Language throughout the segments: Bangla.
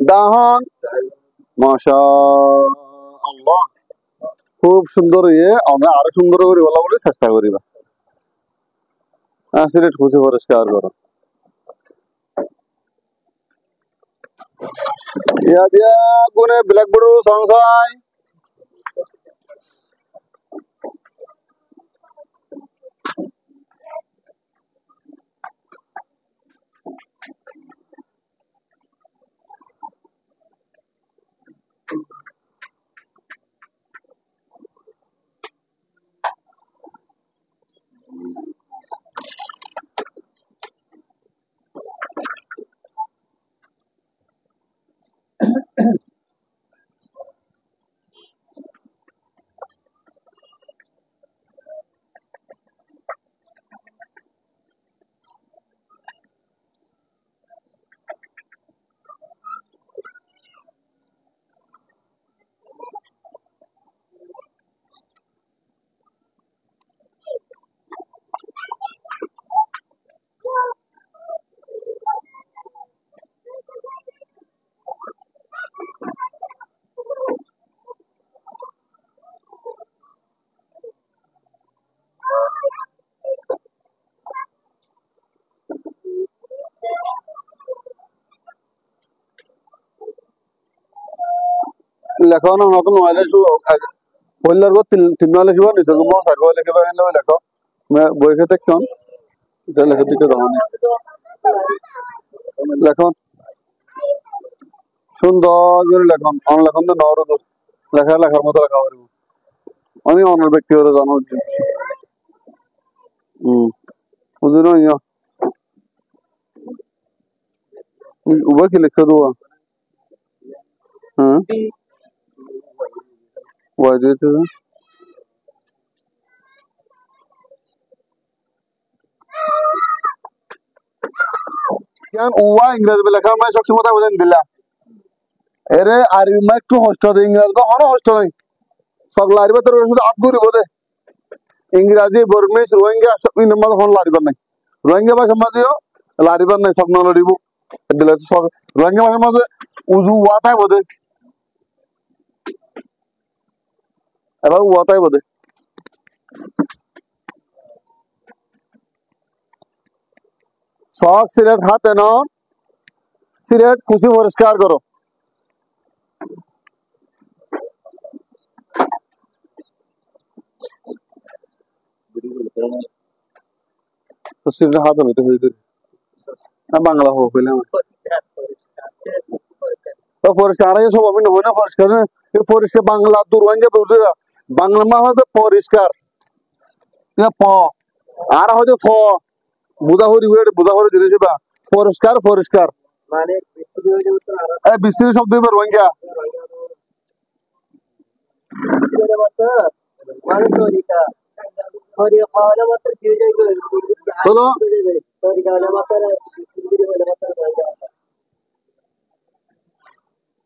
দাহন মাশাআল্লাহ খুব সুন্দর আমরা আরো সুন্দর করে বলা বলে চেষ্টা করিবা সিলেট খুশি পরিষ্কার করো ইয়া বিয়া গুনে ব্ল্যাকবোর্ড সংসাই লেখো না নতুন নয় পড়লার পর তিন নয় লিখবা নিচে চার বই লিখবা লেখো বই খেতে কেন এটা লেখা দিকে দাও লেখন সুন্দর করে লেখন অন লেখন তো নর লেখার মতো লেখা পারব আমি অন্য ব্যক্তিগত জানার বুঝলো ইয়া উবা কি লিখে দেবো হ্যাঁ ওয়াই দিতে কেন উয়া ইংরেজি লেখা মানে সবসময় তা বলেন দিলা এরে আরবি মা একটু হস্ত ইংরেজি বা হনো হস্ত নাই সকল আরবি তোর শুধু আদগুরি বলে ইংরেজি বর্মিশ রোহিঙ্গা সব ইনমাদ হন লারিবার নাই রোহিঙ্গা ভাষা মাঝেও লারিবার নাই সব না লড়িব দিলে সব রোহিঙ্গা ভাষার মাঝে উজু ওয়াতাই বোধে এবার ওয়াতাই বোধে শখ সিলেট হাতে ন সিলেট খুশি পরিষ্কার করো তো সিলেট হাত হইতে হইতে বাংলা হোক হইলে তো পরিষ্কার সব আমি নয় না পরিষ্কার পরিষ্কার বাংলা দূর হয়ে বুঝতে বাংলা মা হয়তো পরিষ্কার প আর হয়তো ফ বুঝাহরি জিনিস বা পরিষ্কার পরিষ্কার মানে বিস্তৃত শব্দ রোহিঙ্গা চলো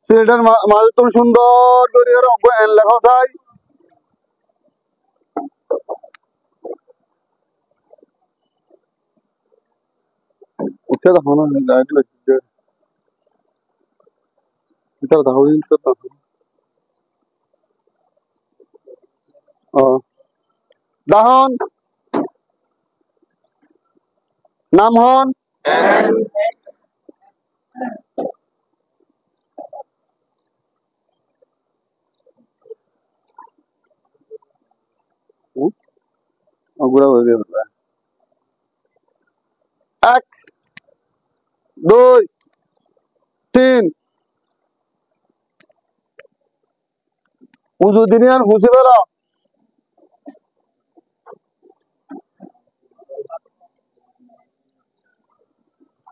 সিলেটের মাঝে তুমি সুন্দর করে লেখা চাই উঠে দেখো না ভিতরে দেখো দাহন নাম হন এক দুই তিন উজু দিনিয়ান ফুসি বেলা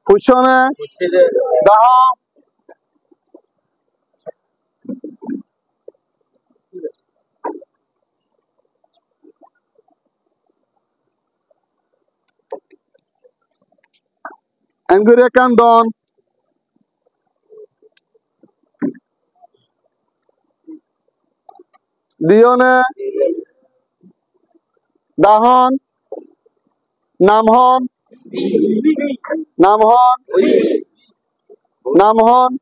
ফুসনে দাহ Angure Kandon Dione Dahon Namhon Namhon Namhon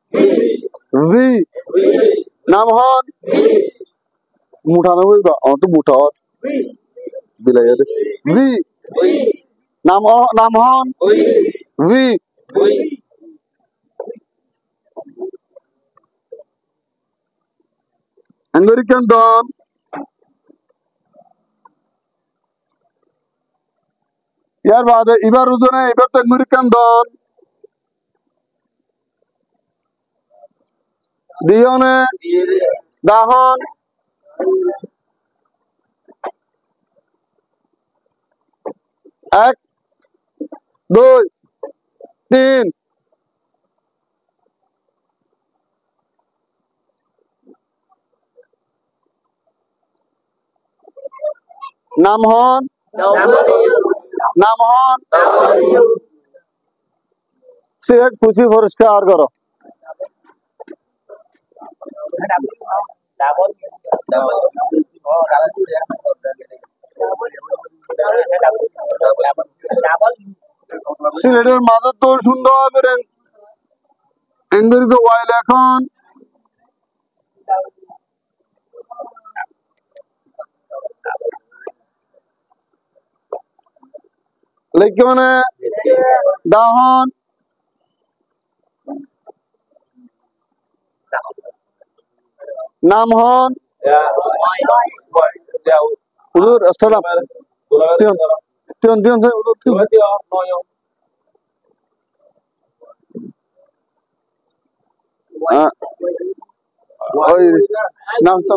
জি নাম হন মুঠা না বলবা অত মুঠা বিলাই জি নাম হন জি আমেরিকান ডন ইয়ার বাদে এবার ওজনে এবার তো আমেরিকান ডন দিয়নে দাহন 1 2 3 নাম হন সিলেট ফুসি পরিষ্কার করো সিলেটের মাঝে তো সুন্দর করে এঙ্গরিকে ওয়াইল এখন লেখকে মানে দাহন নাম হন হুজুর আসসালাম tion saya oh nam to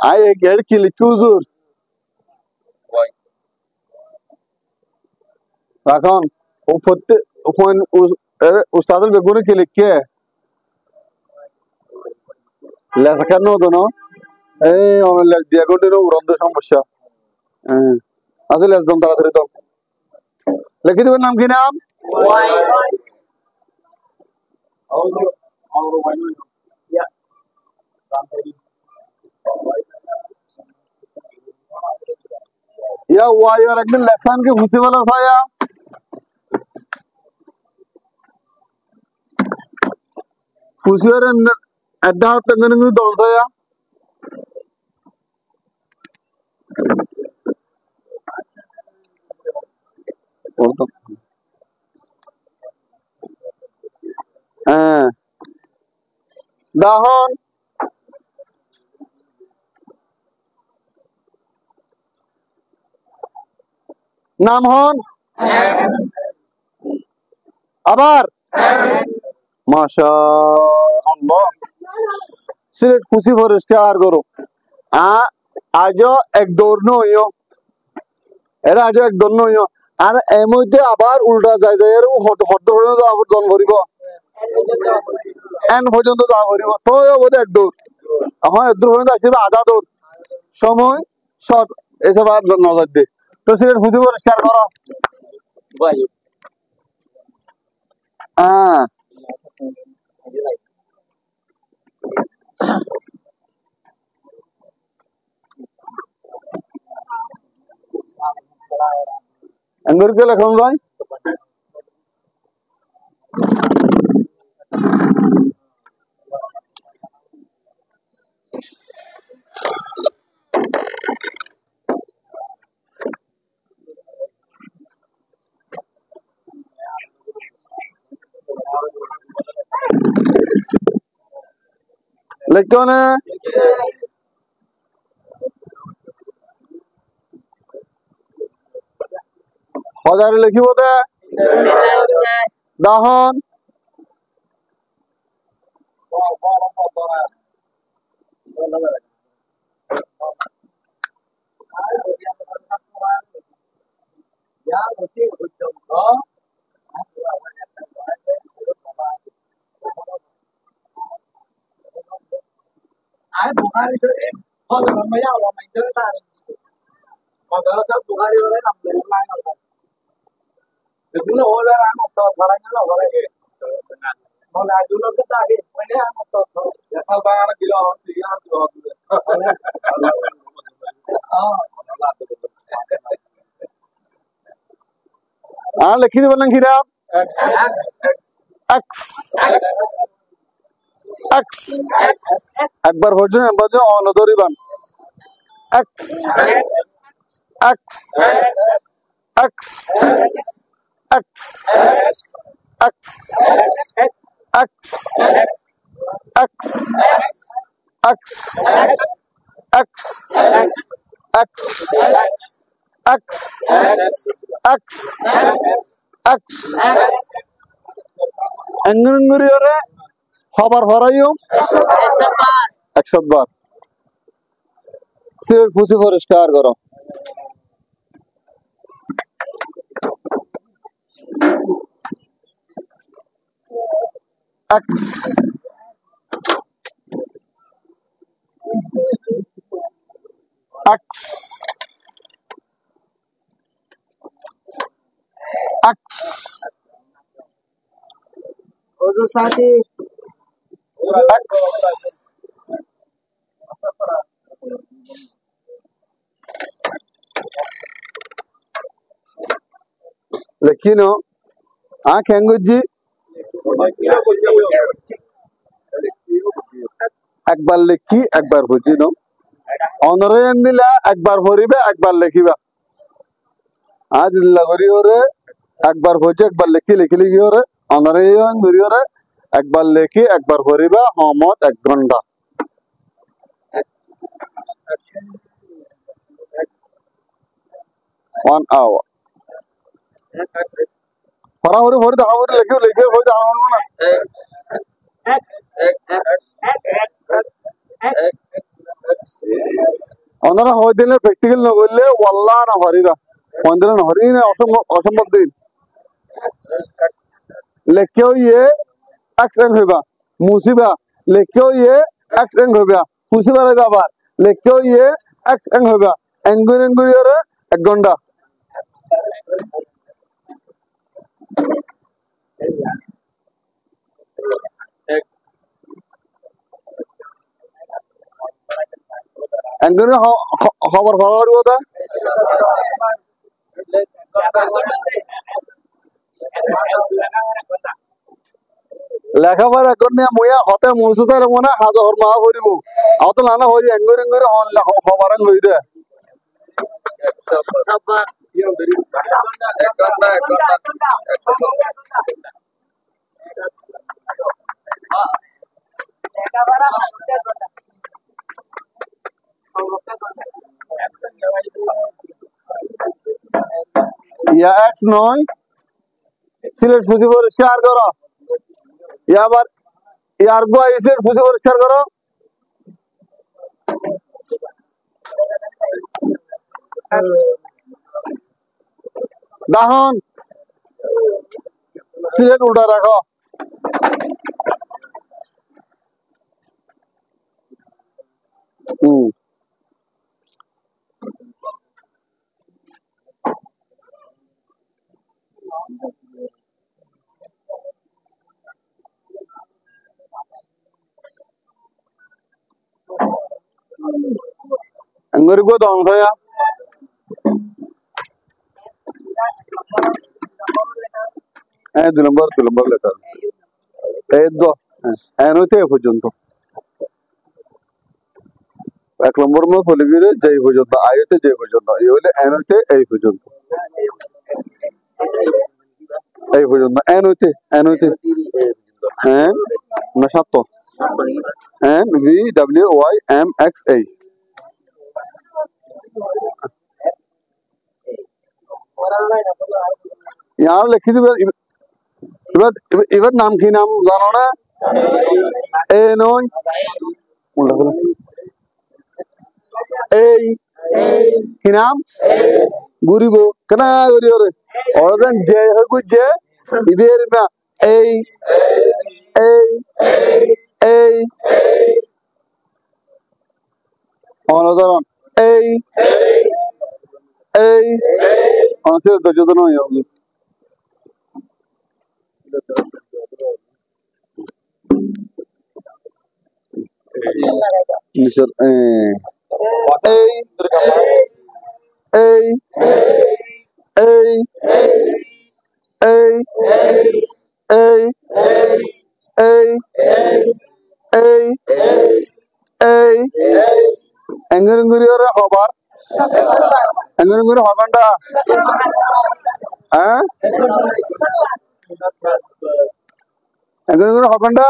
ay ged ki likhi হুজুর এখন ও ফতে ওখান উস্তাদের বেগুনে কি লিখে লেখা কেন হতো না এই আমার লেখ দিয়া কোটির উড়ন্ত সমস্যা আসলে একদম তাড়াতাড়ি তো লিখে দেবেন নাম কি নাম या वाई और एक दिन लेसन के खुशी वाला था या खुशी और अड्डा तंगन में दौड़ सा या दाहन नाम हन আবার মাশাআল্লাহ সিলেট ফুসি পরিষ্কার করো আজও এক দৌড় নইও এরা আজও এক দৌড় নইও আর এর মধ্যে আবার উল্টা যায় যায় এর হট পর্যন্ত আবার জন ভরিব এন পর্যন্ত যা ভরিব তো বোধ এক দৌড় এখন এক দৌড় পর্যন্ত আসবে আধা দৌড় সময় শর্ট এসব আর নজর দে তো সিলেট ফুসি পরিষ্কার করো अंगूर के लखन भाई लिखो ने हजार लिखी बोते दाहन Bukhari Sharif thôi mình mới giao là mình chơi ta mà cỡ sắp Bukhari đấy làm được online rồi thì cũng là hồi ra một tuần vào đây nó là vào đây mà là chúng nó cứ ta đi mấy đứa một tuần thôi ya sau 3 kilo thì ăn được लिखी थी बनना खीरा এক্স এক্স একবার হচ্ছে বাজে অনদরিবান X X X X X X X X X X X X X এঙ্গুরে হবার হরাইও 100 বার সিলেট ফুসি পরিষ্কার করো এক্স এক্স এক্স ওজু সাথী এক্স লেখিনো খেঙ্গুজি একবার লেখি একবার বুঝিনো অনরে দিলা একবার পড়িবে একবার লেখিবা আজ লাগরি ওরে একবার হচ্ছে একবার লেখি লিখি লিখি ওরে অনরে ঘুরি ওরে একবার লেখি একবার পড়িবা হমত 1 ঘন্টা one hour পড়া হরে পড়ে দেখা হরে লেখি লেখি হয়ে দেখা হলো না অনরা হয় দিলে প্র্যাকটিক্যাল না করলে ওয়াল্লাহ না পারিবা পন্দরা না হরি না অসম্ভব দিন লেখেও ইয়ে এক্সেন হইবা মুসিবা লেখেও ইয়ে এক্সেন হইবা মুসিবা লাগা আবার লেখেও ইয়ে এক্সেন হইবা এঙ্গুরি এঙ্গুরি ওরে 1 ঘন্টা এঙ্গুরি খবর ফরওয়ার্ড কথা লেখাপড়া করনে মুয়া হতে মুসুতার মনে হাজার মা করিব আত লানা হই এঙ্গুরি এঙ্গুরি খবরান লইদে ইয়া এক্স নয় সিলেট ফুসি পরিষ্কার করো ইয়াবার ইয়ার গো সিলেট ফুসি পরিষ্কার করো দাহন সিলেট উল্টা রাখো Anggur gua dong saya. Dulembar letter. Do. Ano te purjonto. এক নম্বর মে ফলে গিয়ে যাই পর্যন্ত আয়তে যাই পর্যন্ত এই হলে এনতে এই পর্যন্ত এনতে এন না সাত N V W Y M X A यार लिखी थी इवर नाम की नाम जानो ना ए नो ए की नाम गुरी गो कना गुरी और देन जे है कुछ जे इधर ना ए और उधर ए Answer the Jodano Yogis. Mr. A এই এই এই এই এই এঙ্গুরি ওরে খবর এঙ্গুরি হকন্ডা হ্যাঁ এঙ্গুরি হকন্ডা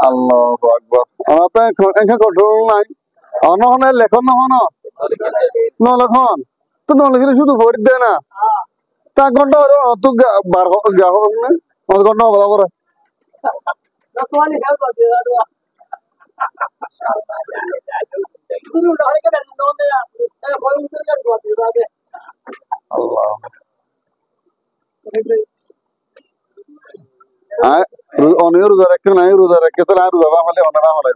আল্লাহু আকবার অনাতে এখানে কন্ট্রোল নাই অনহনে লেখন নহন নলেখন তো নলেখিলে শুধু ভরি দে না তা ঘন্টা তো বার গা হোক না ঘন্টা বলা করে আল্লাহ অনেক রোজা রাখে নাই রোজা রাখে তো নাই রোজা হলে অনেক হলে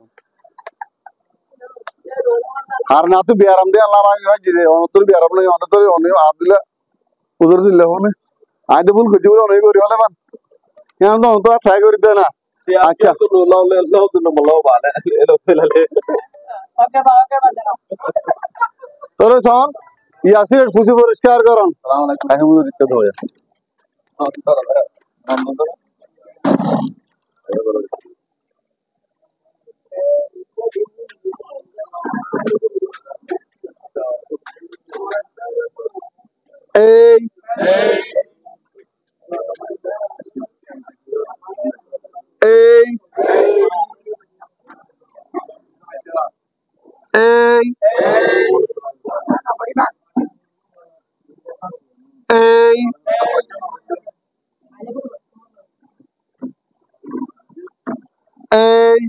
আর না তো বিয়ারাম দিয়ে আল্লাহ আগে হয় যে অনতর বিয়ারাম নাই অনতর অনেক হাত দিলে উজর দিলে হনে আই তো ভুল করছি বলে অনেক করি হলে মান কেন তো অন্ত ট্রাই করি দেয় না আচ্ছা তোর শোন ইয়াসির ফুসি পরিষ্কার করন এখন দিতে হয় এই এই এই এই এই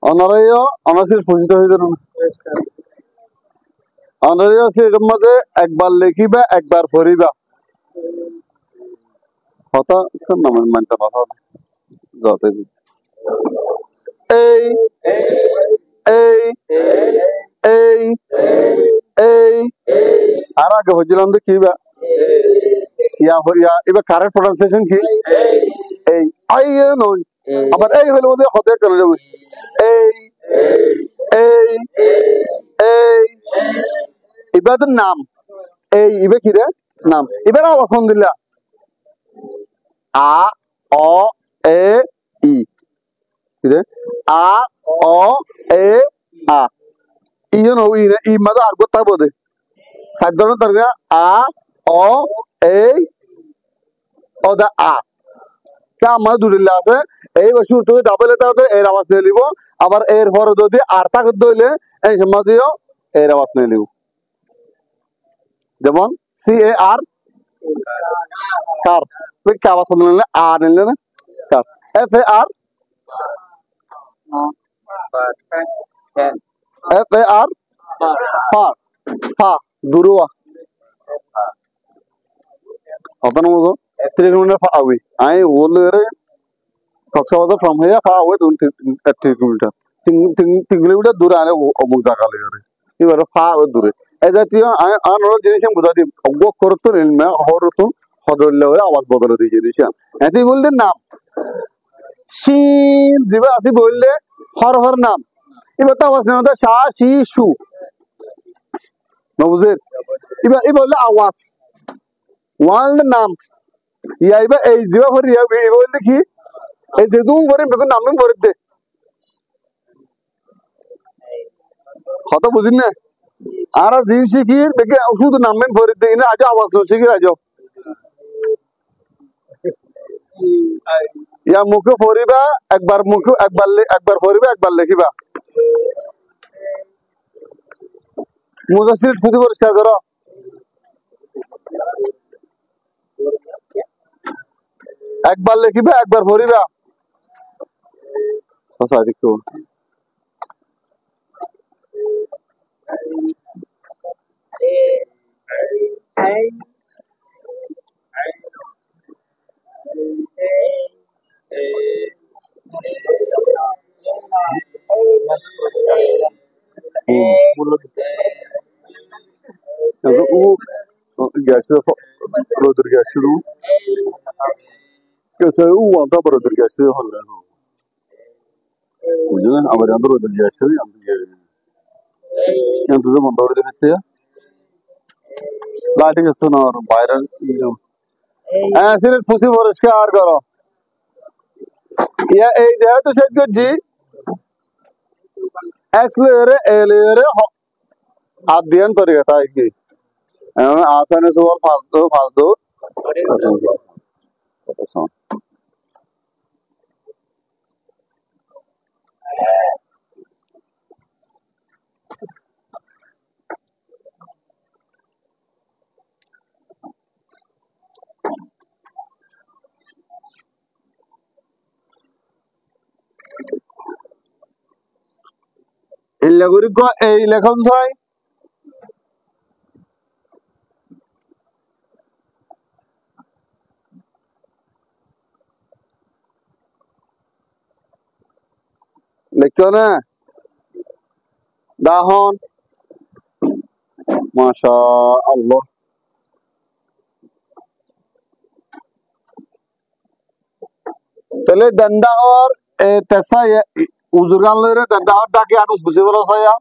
অনারয় অনাসির ফুসিত হয়ে যান অনারয় সেটার মধ্যে একবার লেখিবা একবার ফরিবা হতা নাম মানতে না যত এই এই এই এই আর আগে হয়েছিলাম তো কি বা ইয়া এবার কারেক্ট প্রনাউন্সিয়েশন কি এই আই নয় আবার এই হলে মধ্যে হতে কেন যাবে এই এই এই এবার নাম এই এবার কি রে নাম এবার আওয়াজ দিলা আ অ এ ই কি রে আ অ এ আ ইয়ে নো ই ই মাদা আর গোটা বদে সাত ধরনের তরকারি আ অ এ ও দা আ কে আমার দুলিল্লা আছে এই বছর তুই ডাবল এটা এর আওয়াজ নিয়ে নিব আবার এর পরে যদি আর তাকে দইলে এই সময় দিও এর আওয়াজ নিয়ে নিব যেমন সি এ আর কার তুই কে আওয়াজ নিলে আ নিলে না কার F A R F A R ফার ফা দুরুয়া অতন মতো 3 কিলোমিটার ফা আউই আই ওলে Cox's Bazar from here far away 3 kilometre 3 kilometre দূরে আনে অমুক জায়গা লেগে এবার ফা দূরে এই জাতীয় আন জিনিস আমি বুঝাই দিই অজ্ঞ করতো নিলমে হরতো হদরলে আওয়াজ বদলে দিয়ে জিনিস এটি বললেন নাম শিন জিবা আসি বললে হর হর নাম এবার তো আওয়াজ নেই সা শি সু নবুজের এবার এবার বললে আওয়াজ ওয়ার্ল্ড নাম ইয়া এবার এই জিবা ভরি এবার বললে কি এই যে তুমি করে বেগুন নামে ভরে দে কথা বুঝিন না আর জিন শিখির বেগে শুধু নামে ভরে দে না আজ আওয়াজ নো শিখির আজ ইয়া মুখে ফরিবা একবার মুখে একবার ফরিবা একবার লিখিবা মুজাসির ফুটি পরিষ্কার করো একবার লিখিবা একবার ফরিবা সাসাদিক তো o gerçi rodur gerçi que u anta para dirgashi holla ujuna amarandro dirgashi yantu mandor de bitte लाठी के सुनो और वायरल ऐसे फुसी फॉरेस्ट के आर करो या एक जगह तो सेट कर जी एक्स लेयर एलेयर अध्ययन तो रहता है कि आसानी से और फास्ट दो इन लोगों को ए लेखन साई लेकिन ना दाहन माशा अल्लाह तले दंडा और तैसा ये उजुर्गान ले रहे दंडा और डाके आनु फुसी वाला साया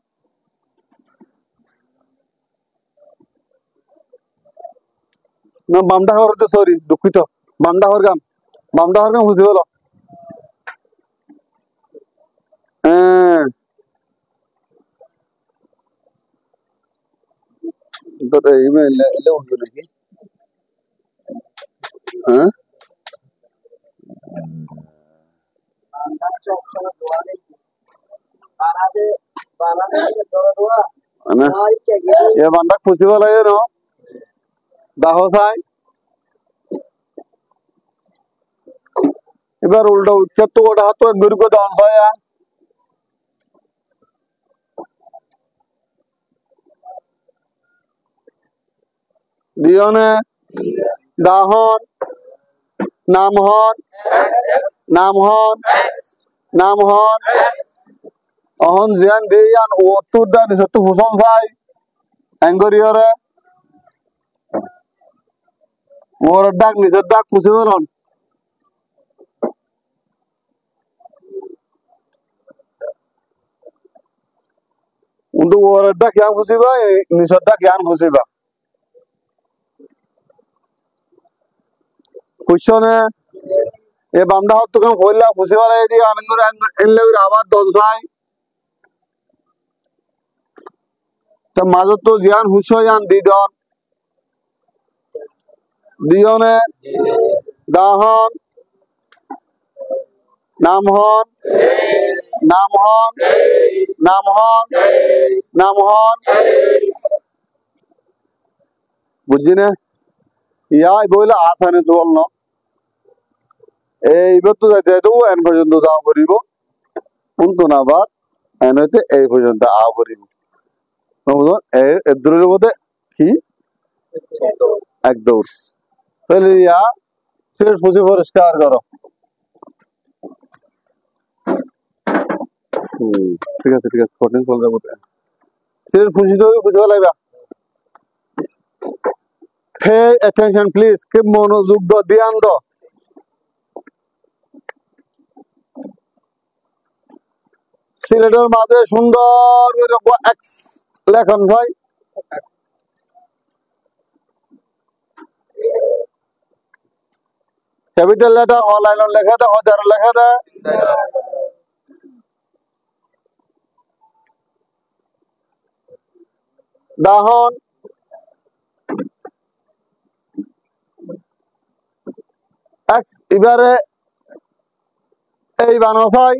ना बामडा और तो सॉरी दुखितो बामडा और गान फुसी वाला तो ये ले उजुर्ग नहीं हाँ ना ये बांडा फुसी वाला ये नो दाहो साई इधर उल्टा उच्चत्तु कोड़ा तो अंदर को दान साया दियोने दाहन नामहन अहन जियान दियान ओतु दा निसत्तु फुसन साई एंगरियरे वोरडाक निसद्दाक फुसिवलन उन्दु वोरडाक यान फुसिबा निसद्दाक यान फुसिबा फुसने ये बामडा हत तुकम फोइला फुसिवाला यदि आनंगर इनले आबाद दनसाई तो माजो तो जियान हुसो यान दियोने दाहन नामहन बुझिने या बोला आसाने से बोलनो इबत्तु जाते तो एन पर्यন্ত যাও করিব উন্তু না বাদ এনতে এই পর্যন্ত আ করিব বুঝুন এর দূরের মধ্যে কি এক দৌড় তাহলে ইয়া সিলেট ফুসি পরিষ্কার করো ঠিক আছে কঠিন চল যাবো সিলেট ফুসি তো ফুসি লাগবে pay attention please keep মনোযোগ দাও ধ্যান দাও সিলেটের মাঝে সুন্দর করে এক্স লেখন ভাই ক্যাপিটাল লেটার অনলাইন লেখা দে হাজার লেখা দে দাহন এক্স এবারে এই বানসাই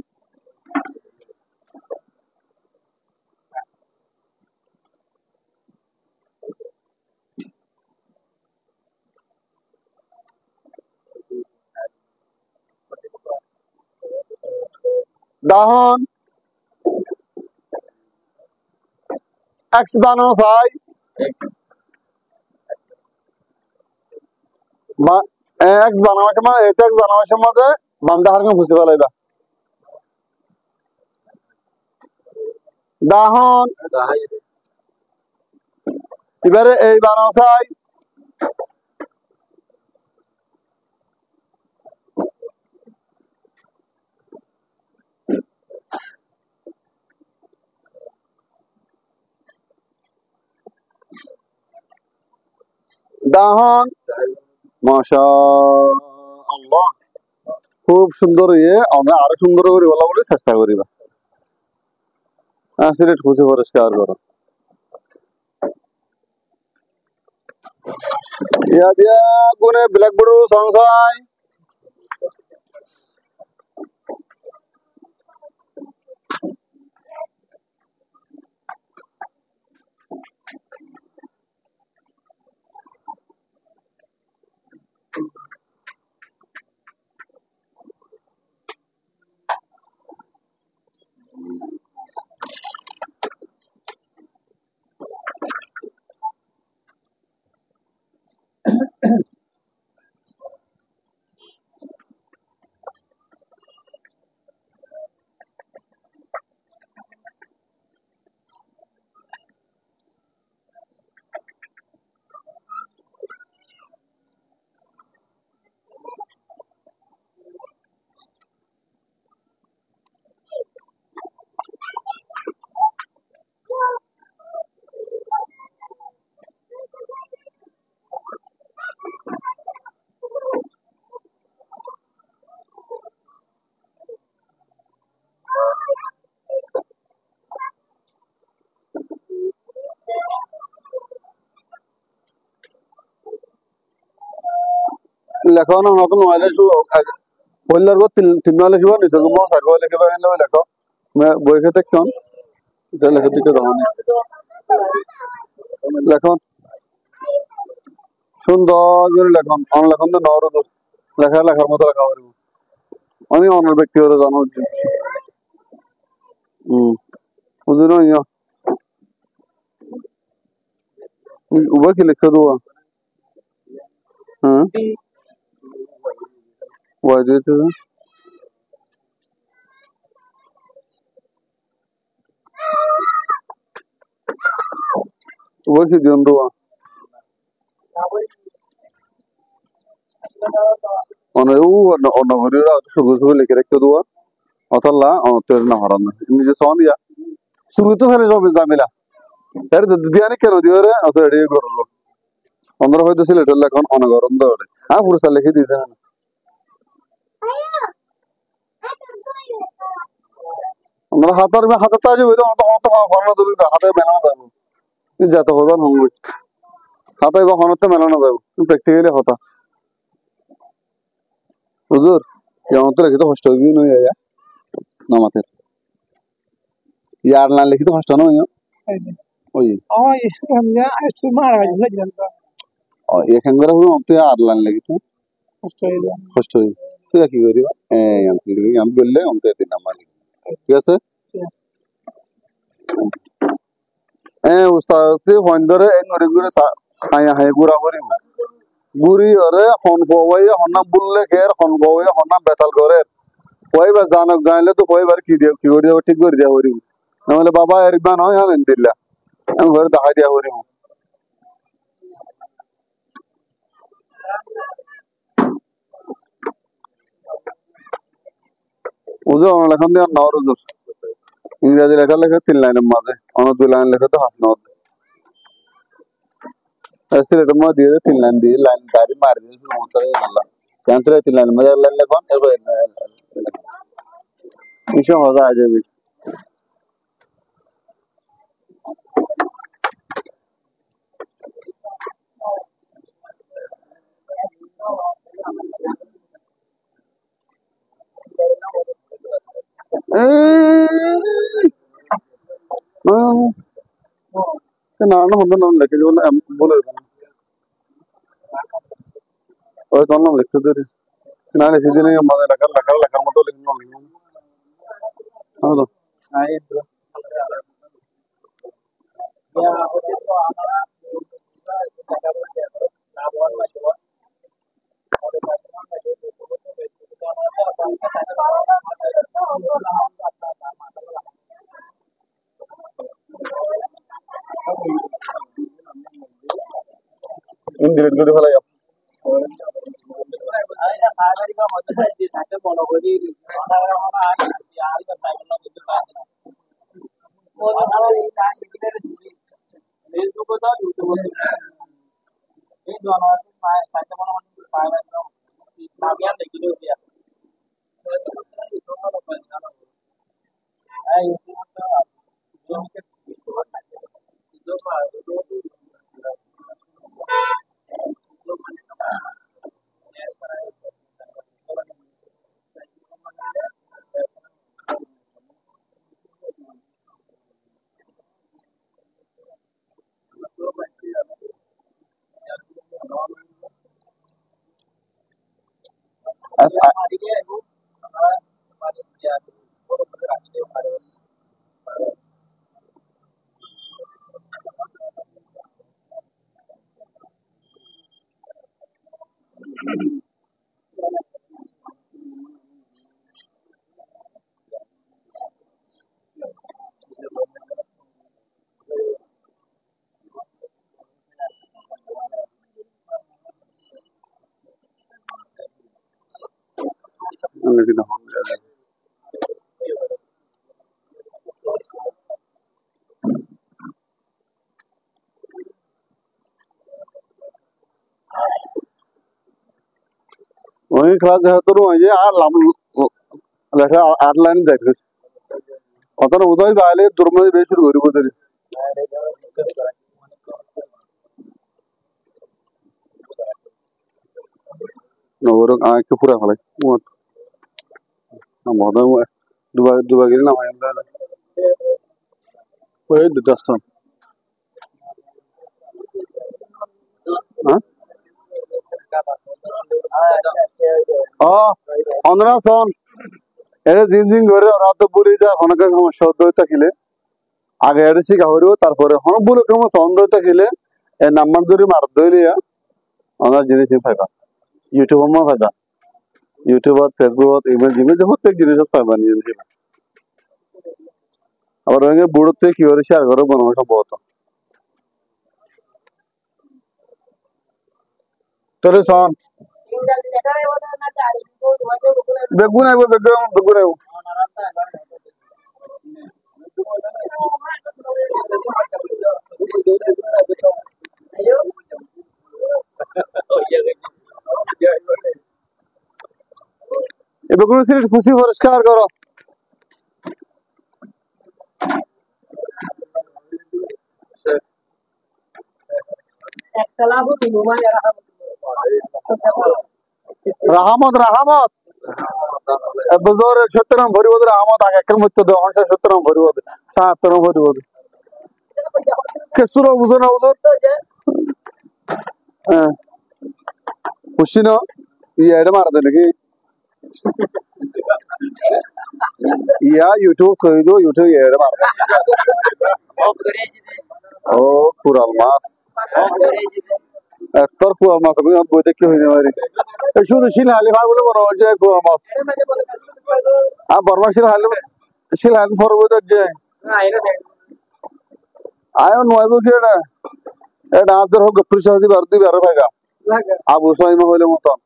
दाहन एक्स बानसाई एक्स बानावा समय एक्स बानावा समय बामदा हारके फुसि फलाइबा दाहन এবারে এই বানসাই দাহন মাশা আল্লাহ খুব সুন্দর আমরা আরো সুন্দর করে বলা বলে চেষ্টা করিবা সিলেট খুশি পরিষ্কার করো ইয়া বিয়া গুনে ব্ল্যাকবোর্ড সংসাই লেখো না নতুন নয় পড়লার পর তিন নয় লিখিব নিজের মন সাইড লিখিব লেখো বই খেতে কেন এটা লেখা দিকে দাঁড়ানি লেখন সুন্দর করে লেখন অন লেখন তো নরজ লেখার মতো লেখা পারব আমি অন্য ব্যক্তিগত জানো বুঝলো ইয়া উবা কি লিখে দেবো হ্যাঁ ওয়াই দিতে উবা কি দিন দেবো অন্য ঘরের শুরু শুরু লিখে রেখে দেবো অতলা তোর না হারান নিজে সন দিয়া শুরু তো ফেলে যাবে জামিলা এর দিয়া নি কেন দিও রে অত রেডি করলো অন্যরা হয়তো সিলেটের লেখন অনগরম দেওয়া হ্যাঁ পুরুষ লিখে দিতে না আমরা হাতের তাজে হইতো অত ফরানো ধরি হাতে মেলানো যাবো যত করবেন হঙ্গি হাতে বা হনতে মেলানো যাবো প্র্যাকটিক্যালি হতা হুজুর যেমন তো লিখিত কষ্ট হয়ে নই আয়া নামাতে ইয়ার না লিখিত কষ্ট নই ওই এখান করে হলো অন্ত আর লাইন লিখিত কষ্ট হয়ে তুই কি করিবা আমি বললে অন্ত দিন নামা ঠিক আছে উস্তাদ হইন্দরে এngরে ঘুরে হায়া হায়া গুড়া করিব গুড়ি ওরে হন বওয়াই হন্না বুললে খের হন বওয়াই হন্না বেতাল করে কইবার জানক জানলে তো কইবার কি দিও কি করি ঠিক করে দিয়া করিব নাহলে বাবা এরবা নয় আনেন দিল্লা আমি ঘরে দেখা দিয়া করিব ওজো লেখন দিয়ে নর ওজো ইংরেজি লেখা লেখা 3 লাইনের মাঝে অন্য 2 লাইন লেখা তো হাসনত সিলেটের মধ্যে দিয়ে 3 লাইন দিয়ে লাইন দাবি মার দিয়ে শুরু করতে গেলাম কেন 3 লাইন মধ্যে লাইন লেখন এরপর ইসো মজা আ যাবে না না হতো নাম লিখে দিব না বলে ওই তোর নাম লিখতে দে না লিখে দিলে মানে লেখার মতো লিখে নাম লিখব হ্যাঁ ইনডিরেক্ট করে ফেলাই Ini dua orang saya mau ngomong saya itu bagian dari itu dia. Itu apa banyak. Itu itu Pak itu as वही क्लास है तो ये यार लाम लेखा 8 लाइन जाए अतन उदय गाले दुर्मय बेसुर गरिबोदरी नवर आके पूरा खले मोट मोदम दुबा गिरी ना मायला ओए दस्टन हां अंदरा सन এর জিনজিন করে রাত পুরি যা অনেক সমস্যা হইতা খিলে আগে এর শিখা হইব তারপরে হন বুলো কম সন্দ হইতা খিলে এ নাম্বার ধরে মার দইলিয়া আমরা জিনিস পাইবা ইউটিউব মা পাইবা ইউটিউব আর ফেসবুক ইমেল জিমেল যে প্রত্যেক জিনিস পাইবা নিয়ে জিনিস আবার রঙে বুড়োতে কি করে শেয়ার করো বানানো সম্ভবত তোরে সন বেগুন আইবো বেগুন আইবো এ বেগুন সিলেট ফুসি পরিষ্কার করো রাহমত রাহমত বজর সত্যরাম ভরিবদ রাহমত আগে একর মত দে হনসা সত্যরাম ভরিবদ সাতরাম ভরিবদ কেসুর বুঝো না বুঝো হ্যাঁ খুশি না ইয়েডে মার দে নাকি ইয়া ইউটিউব কইদো ইউটিউব ইয়েডে মার ও কুরাল মাছ তোর কুয়াল মাছ তুমি বই দেখি হইনি মারি শুধু শিলহালি ভাই বলে মনে হচ্ছে কুয়াল মাছ আর বর্মা শিলহালি ফরবো যে আয়ো নয়বো কি এটা আদর হোক প্রিসাদি বারদি বারো ভাইগা আবু সোয়াইমা হইলে মতন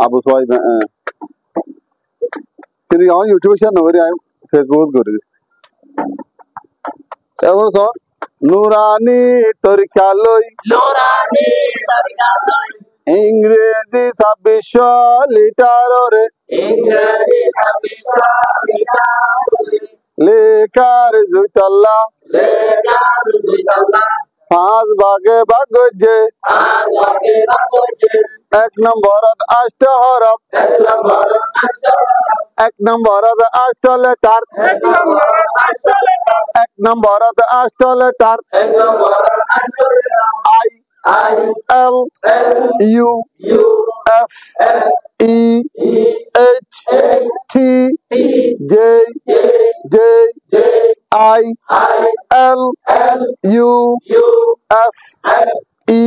আবু সোয়াইমা কিন্তু আমার ইউটিউবে শেয়ার না করি আমি ফেসবুক করে দিই এবার তো নুরানি তরিকা লই ইংরেজি 2600 লিটার রে লেখার জুতল্লা 5 ভাগে ভাগ যে 1 নম্বরত 8 হরফ 1 নম্বরত 8 letter 1 নম্বরত 8 letter I L U F E H T J J I L U F E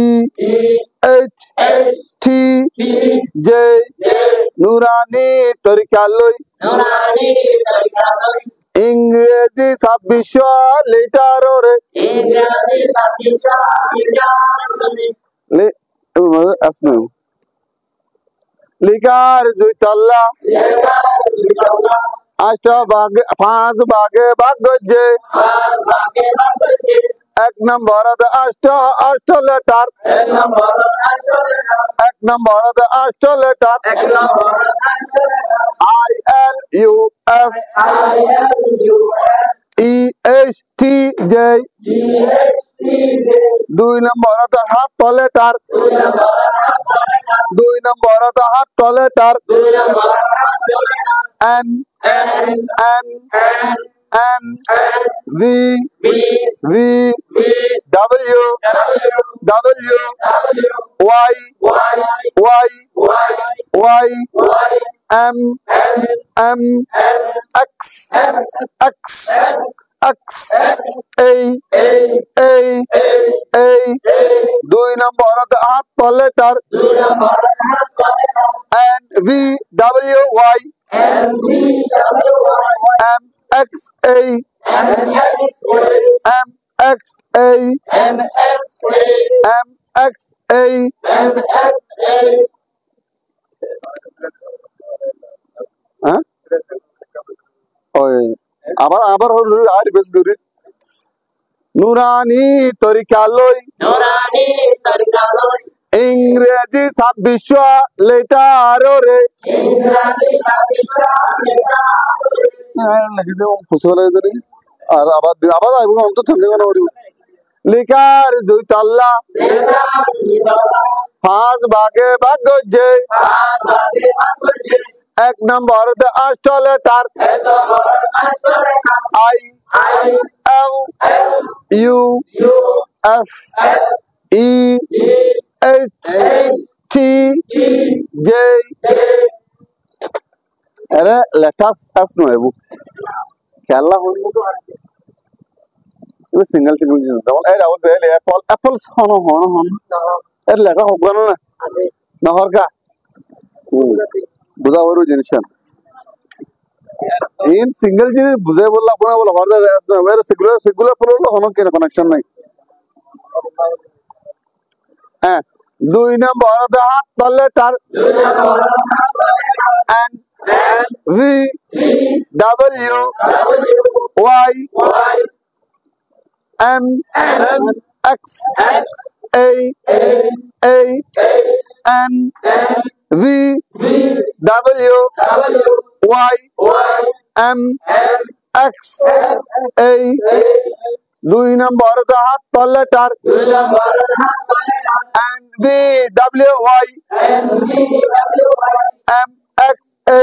H T J নুরানি তরিকা লই ইংরেজি 2600 লিটার রে লে আসনো লিগার জুতল্লা 5 ভাগে ভাগ যে এক নম্বরত অষ্ট লেটার এক নম্বরত অষ্ট লেটার ILUF ESTJ দুই নম্বরত হাত লেটার দুই নম্বরত হাত letter N V W Y M X A দুই নম্বরত হাত letter N V W Y M X A আবার আর বেশ করিস নুরানি তরিকা লই ইংরেজি 26 লেটার রে লিখে দেব ফুসল আর আবার আইব অন্ত ঠান্ডা কোন করিব লিখার জয়তাল্লা পাঁচ ভাগে ভাগ গজে এক নম্বর অষ্ট লেটার ILUF EHTJ अरे लेटस एस नो है वो क्या हो ये single double A double bale Apple होनो ए लेटर होगा ना नहर का बुझा वरु जिनिसन इन सिंगल जिनिस बुझे बोला कोना बोला her ass know where singular पुरो होनो के कनेक्शन नहीं हां দুই নম্বর হাত letter N V W Y M X A N V W Y M X A দুই নম্বর হাত letter N V W Y M X A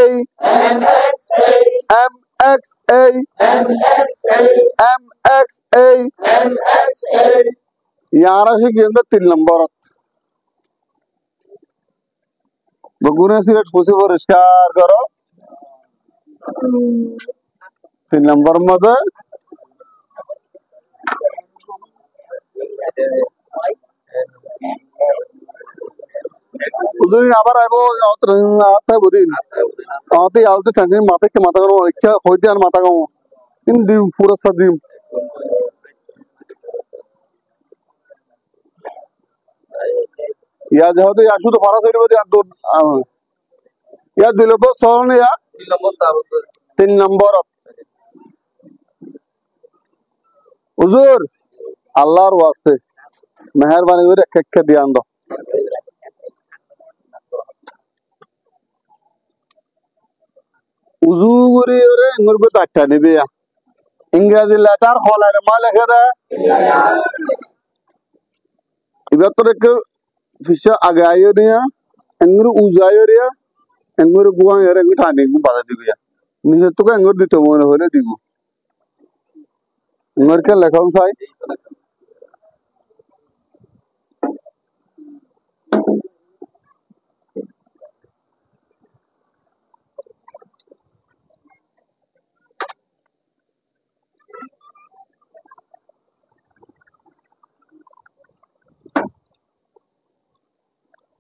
यार के अंदर 3 नंबर बगुने सिगरेट फुसी परिष्कार करो 3 नंबर मध्ये उजुरी आबार आइबो आता बुदिन आते आलते टेंशन माथे के माथा करो इच्छा होइते आन माथा को इन दिन पूरा सदिम या যেহেতু या শুধু খরচ হইবে দি আদর या দিলব সরণ या 3 নম্বর হুজুর আল্লাহর ওয়াস্তে মেহেরবানি করে এক ধ্যান দাও উজু করে ওরে আঙ্গুর কো টাটা নেবে ইংরেজি লেটার হলার মা লেখা দে এবার তো এক ফিসা আগে আইও নিয়া আঙ্গুর উজাইও রিয়া আঙ্গুর গুয়া এর এক ঠানে কো বাধা দিবে নিজে তো আঙ্গুর দিতে মনে হলে দিব আঙ্গুর কে লেখাম চাই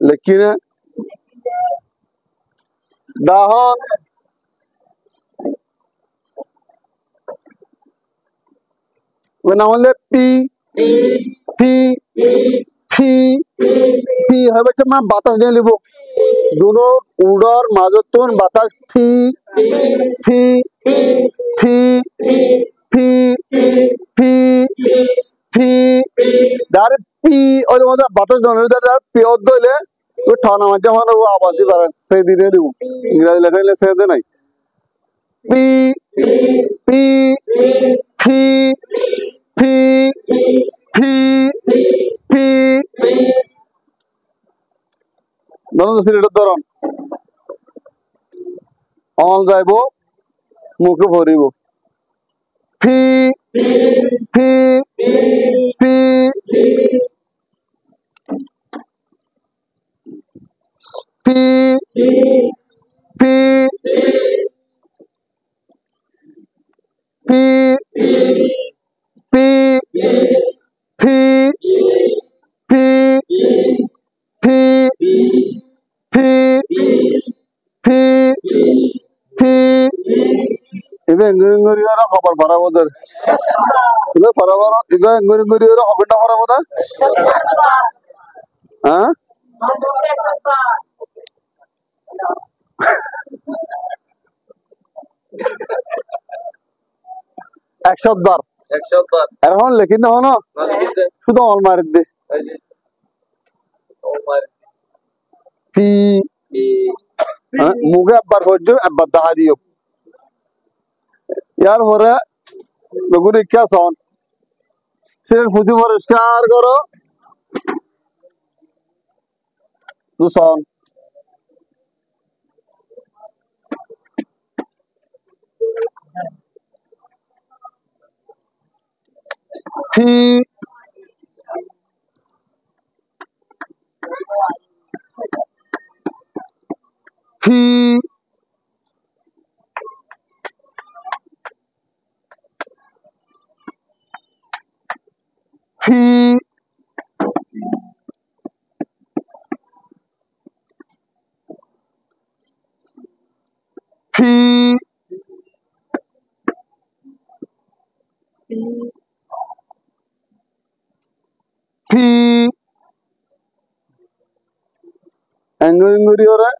लेकिन दाहन बनावले पी पी पी पी হবে যে মা বাতাস নিয়ে লিবো দুনো উড়ার মাজতন বাতাস P P P P P P ওই মধ্যে বাতাস ডনের পিওর দইলে ওই ঠানা মাঝে মানে ও আবাসই পারে সেই দিনে দিব ইংরেজি লেখা হইলে সে নাই পি পি ফি ফি ফি ফি ধরুন সিলেটের ধরন অল যাইব মুখে ভরিব ফি ফি ফি ফি ফি ফি ফি ফি ফি ফি ফি ফি ফি ইবে ইংরেজি ওরা খবর বাড়াবো দের ইবে ফরাবর ইবে ইংরেজি ওরা খবরটা বাড়াবো দা হ্যাঁ একশো বার এখন লেখি না হনো শুধু অল মারি দে পি মুখে একবার হচ্ছে একবার দেখা দিও ইয়ার পরে বেগুন ইচ্ছা সন সিলেট ফুসি পরিষ্কার করো সন ফি ফি ফি ফি ফি এঙ্গুরি ওরে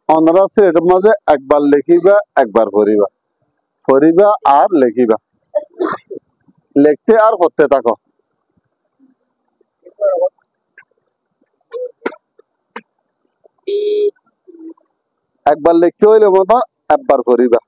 অনরা সিলেটের মাঝে একবার লেখিবা একবার পড়িবা পড়িবা আর লেখিবা লিখতে আর করতে থাকো একবার লিখতে হইলে মতো একবার পড়িবা